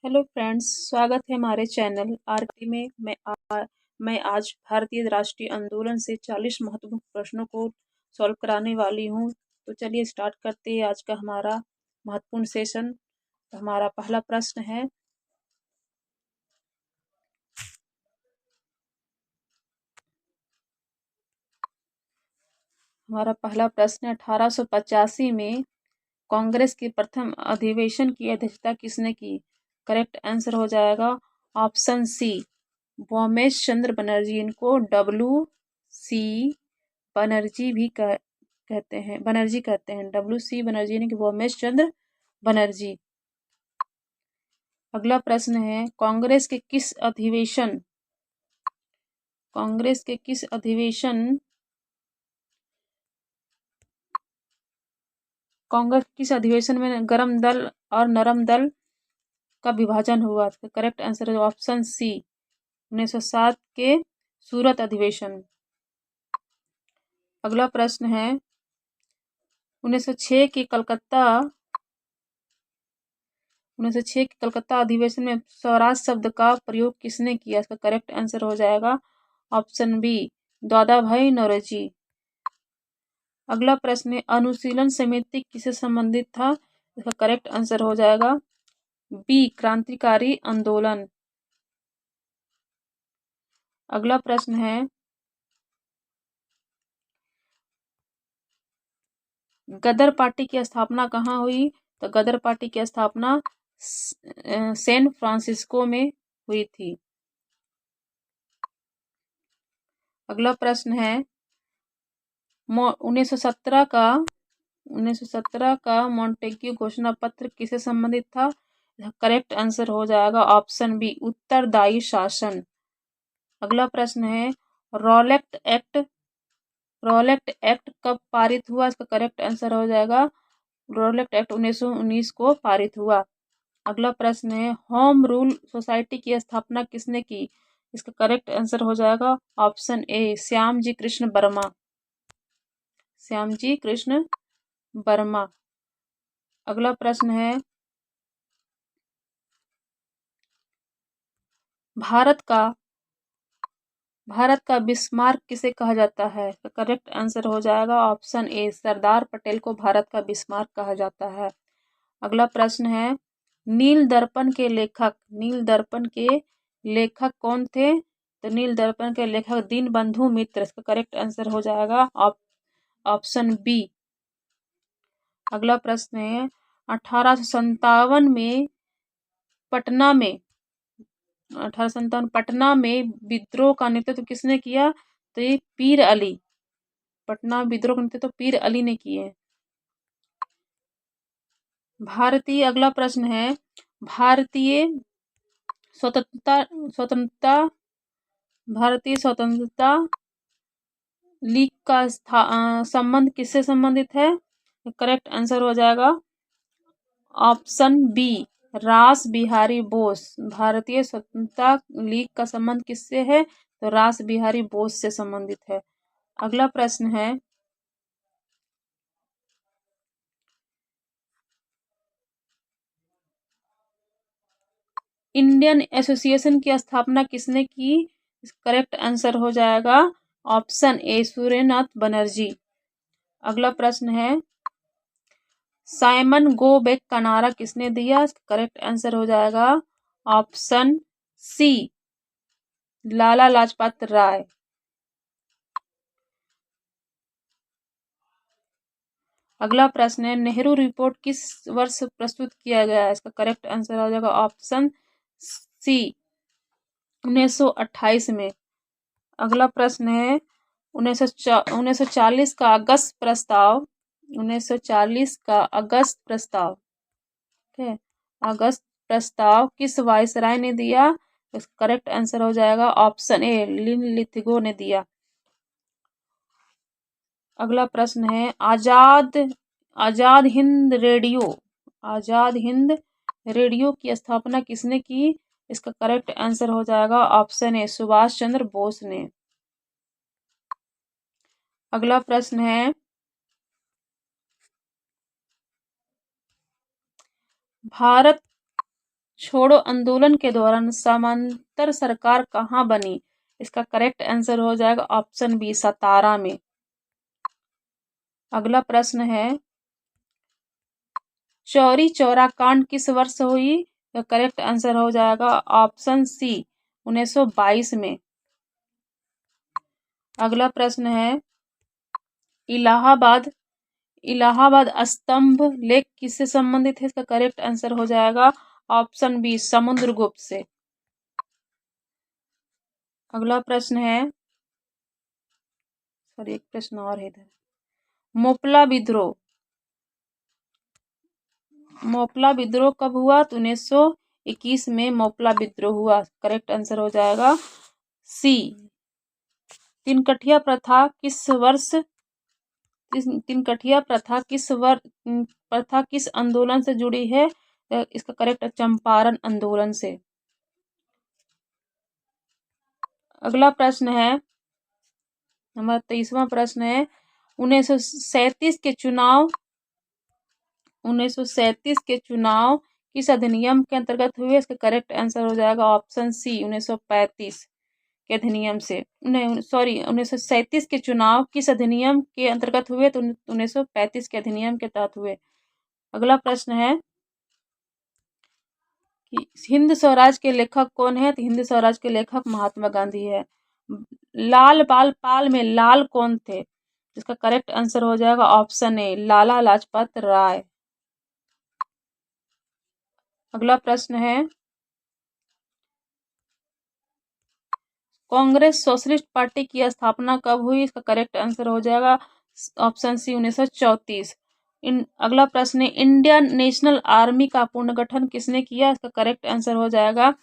Hello friends, स्वागत है हमारे चैनल आरती में। मैं आज भारतीय राष्ट्रीय आंदोलन से 40 महत्वपूर्ण प्रश्नों को सॉल्व कराने वाली हूँ। तो चलिए स्टार्ट करते हैं आज का हमारा महत्वपूर्ण सेशन। तो हमारा पहला प्रश्न है, हमारा पहला प्रश्न 1885 में कांग्रेस के प्रथम अधिवेशन की अध्यक्षता किसने की? करेक्ट आंसर हो जाएगा ऑप्शन सी, भौमेश चंद्र बनर्जी। इनको WC बनर्जी भी कहते हैं, WC बनर्जी यानी कि भौमेश चंद्र बनर्जी। अगला प्रश्न है, कांग्रेस के किस अधिवेशन में गर्म दल और नरम दल का विभाजन हुआ? तो करेक्ट आंसर है ऑप्शन सी, 1907 के सूरत अधिवेशन। अगला प्रश्न है, 1906 के कलकत्ता अधिवेशन में स्वराज शब्द का प्रयोग किसने किया? इसका करेक्ट आंसर हो जाएगा ऑप्शन बी, दादाभाई नौरोजी। अगला प्रश्न है, अनुशीलन समिति किससे संबंधित था? इसका करेक्ट आंसर हो जाएगा बी, क्रांतिकारी आंदोलन। अगला प्रश्न है, गदर पार्टी की स्थापना कहाँ हुई? तो गदर पार्टी की स्थापना सैन फ्रांसिस्को में हुई थी। अगला प्रश्न है, 1917 का मॉन्टेग्यू घोषणा पत्र किससे संबंधित था? करेक्ट आंसर हो जाएगा ऑप्शन बी, उत्तरदायी शासन। अगला प्रश्न है, रॉलेट एक्ट कब पारित हुआ? इसका करेक्ट आंसर हो जाएगा रॉलेट एक्ट 1919 को पारित हुआ। अगला प्रश्न है, होम रूल सोसाइटी की स्थापना किसने की? इसका करेक्ट आंसर हो जाएगा ऑप्शन ए, श्यामजी कृष्ण वर्मा। अगला प्रश्न है, भारत का बिस्मार्क किसे कहा जाता है? तो करेक्ट आंसर हो जाएगा ऑप्शन ए, सरदार पटेल को भारत का बिस्मार्क कहा जाता है। अगला प्रश्न है, नील दर्पण के लेखक कौन थे? तो नील दर्पण के लेखक दीनबंधु मित्र। इसका करेक्ट आंसर हो जाएगा ऑप्शन बी। अगला प्रश्न है, 1857 में पटना में विद्रोह का नेतृत्व किसने किया? तो ये पटना विद्रोह का नेतृत्व पीर अली ने किए। अगला प्रश्न है, भारतीय स्वतंत्रता लीग का संबंध किससे संबंधित है? करेक्ट आंसर हो जाएगा ऑप्शन बी, रास बिहारी बोस। भारतीय स्वतंत्रता लीग का संबंध किससे है? तो रास बिहारी बोस से संबंधित है। अगला प्रश्न है, इंडियन एसोसिएशन की स्थापना किसने की? करेक्ट आंसर हो जाएगा ऑप्शन ए, सूर्यनाथ बनर्जी। अगला प्रश्न है, साइमन गो बैक का नारा किसने दिया? करेक्ट आंसर हो जाएगा ऑप्शन सी, लाला लाजपत राय। अगला प्रश्न है, नेहरू रिपोर्ट किस वर्ष प्रस्तुत किया गया है? इसका करेक्ट आंसर हो जाएगा ऑप्शन सी, 1928 में। अगला प्रश्न है, 1940 का अगस्त प्रस्ताव ठीक है, अगस्त प्रस्ताव किस वायसराय ने दिया? इसका करेक्ट आंसर हो जाएगा ऑप्शन ए, लिनलिथगो ने दिया। अगला प्रश्न है, आजाद हिंद रेडियो की स्थापना किसने की? इसका करेक्ट आंसर हो जाएगा ऑप्शन ए, सुभाष चंद्र बोस ने। अगला प्रश्न है, भारत छोड़ो आंदोलन के दौरान समांतर सरकार कहाँ बनी? इसका करेक्ट आंसर हो जाएगा ऑप्शन बी, सतारा में। अगला प्रश्न है, चौरी चौरा कांड किस वर्ष हुई? तो करेक्ट आंसर हो जाएगा ऑप्शन सी, 1922 में। अगला प्रश्न है, इलाहाबाद स्तंभ लेख किससे संबंधित है? इसका करेक्ट आंसर हो जाएगा ऑप्शन बी, समुद्रगुप्त से। अगला प्रश्न है, सॉरी एक प्रश्न और है इधर, मोपला विद्रोह कब हुआ? तो 1921 में मोपला विद्रोह हुआ। करेक्ट आंसर हो जाएगा सी। तिनकठिया प्रथा किस आंदोलन से जुड़ी है? इसका करेक्ट चंपारण आंदोलन से। अगला प्रश्न है, हमारा 23वां प्रश्न है, 1937 के चुनाव किस अधिनियम के अंतर्गत हुए? इसका करेक्ट आंसर हो जाएगा ऑप्शन सी, 1935 के अधिनियम से। 1937 के चुनाव किस अधिनियम के अंतर्गत हुए? तो 1935 के अधिनियम के तहत हुए। अगला प्रश्न है कि हिंद स्वराज के लेखक कौन है? तो हिंद स्वराज के लेखक महात्मा गांधी है। लाल बाल पाल में लाल कौन थे? इसका करेक्ट आंसर हो जाएगा ऑप्शन ए, लाला लाजपत राय। अगला प्रश्न है, कांग्रेस सोशलिस्ट पार्टी की स्थापना कब हुई? इसका करेक्ट आंसर हो जाएगा ऑप्शन सी, 1934। अगला प्रश्न है, इंडियन नेशनल आर्मी का पुनर्गठन किसने किया? इसका करेक्ट आंसर हो जाएगा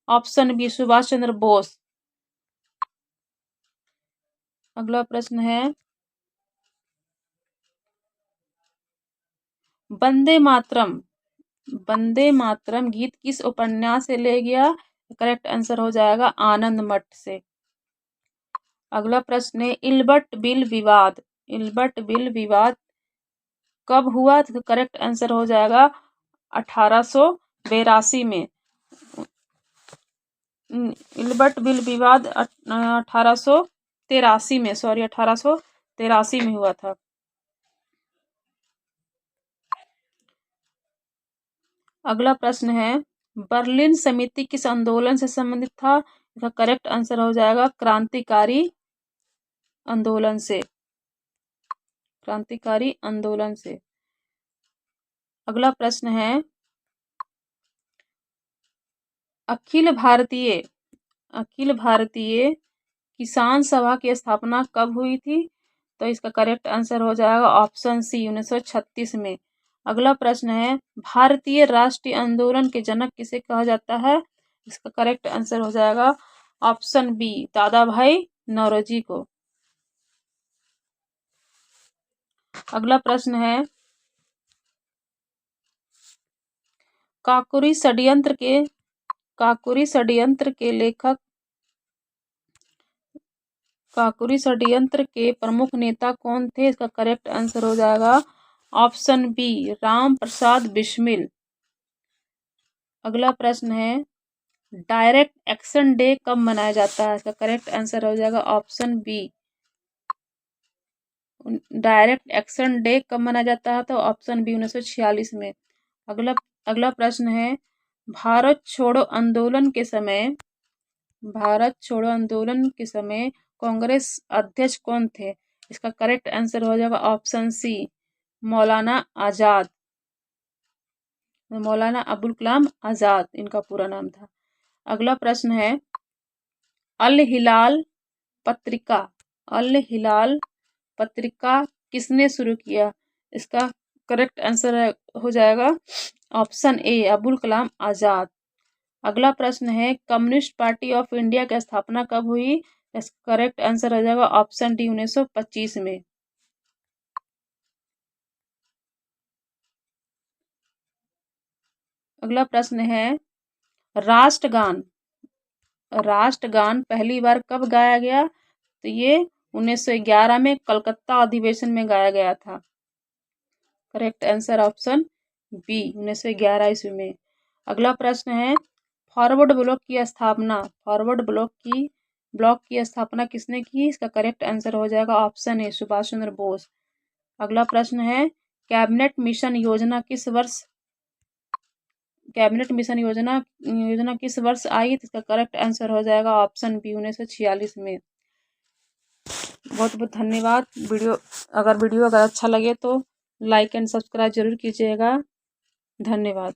ऑप्शन बी, सुभाष चंद्र बोस। अगला प्रश्न है, वंदे मातरम गीत किस उपन्यास से ले गया? करेक्ट आंसर हो जाएगा आनंद मठ से। अगला प्रश्न है, इल्बर्ट बिल विवाद कब हुआ? तो करेक्ट आंसर हो जाएगा 1882 में। इल्बर्ट बिल विवाद 1883 में हुआ था। अगला प्रश्न है, बर्लिन समिति किस आंदोलन से संबंधित था? इसका करेक्ट आंसर हो जाएगा क्रांतिकारी आंदोलन से। अगला प्रश्न है, अखिल भारतीय किसान सभा की स्थापना कब हुई थी? तो इसका करेक्ट आंसर हो जाएगा ऑप्शन सी, 1936 में। अगला प्रश्न है, भारतीय राष्ट्रीय आंदोलन के जनक किसे कहा जाता है? इसका करेक्ट आंसर हो जाएगा ऑप्शन बी, दादा भाई नौरोजी को। अगला प्रश्न है, काकोरी षड्यंत्र के प्रमुख नेता कौन थे? इसका करेक्ट आंसर हो जाएगा ऑप्शन बी, राम प्रसाद बिस्मिल। अगला प्रश्न है, डायरेक्ट एक्शन डे कब मनाया जाता है? इसका करेक्ट आंसर हो जाएगा option B, direct action day कब मनाया जाता है? तो ऑप्शन बी, 1946 में। अगला प्रश्न है, भारत छोड़ो आंदोलन के समय कांग्रेस अध्यक्ष कौन थे? इसका करेक्ट आंसर हो जाएगा ऑप्शन सी, मौलाना अबुल कलाम आजाद इनका पूरा नाम था। अगला प्रश्न है, अल हिलाल पत्रिका किसने शुरू किया? इसका करेक्ट आंसर हो जाएगा ऑप्शन ए, अबुल कलाम आजाद। अगला प्रश्न है, कम्युनिस्ट पार्टी ऑफ इंडिया की स्थापना कब हुई? इसका करेक्ट आंसर हो जाएगा ऑप्शन डी, 1925 में। अगला प्रश्न है, राष्ट्रगान पहली बार कब गाया गया? तो ये 1911 में कलकत्ता अधिवेशन में गाया गया था। करेक्ट आंसर ऑप्शन बी, 1911 ईस्वी में। अगला प्रश्न है, फॉरवर्ड ब्लॉक की स्थापना किसने की? इसका करेक्ट आंसर हो जाएगा ऑप्शन ए सुभाष चंद्र बोस। अगला प्रश्न है, कैबिनेट मिशन योजना किस वर्ष आई? तो इसका करेक्ट आंसर हो जाएगा ऑप्शन बी 1946 में। बहुत बहुत धन्यवाद। अगर वीडियो अच्छा लगे तो लाइक एंड सब्सक्राइब जरूर कीजिएगा। धन्यवाद।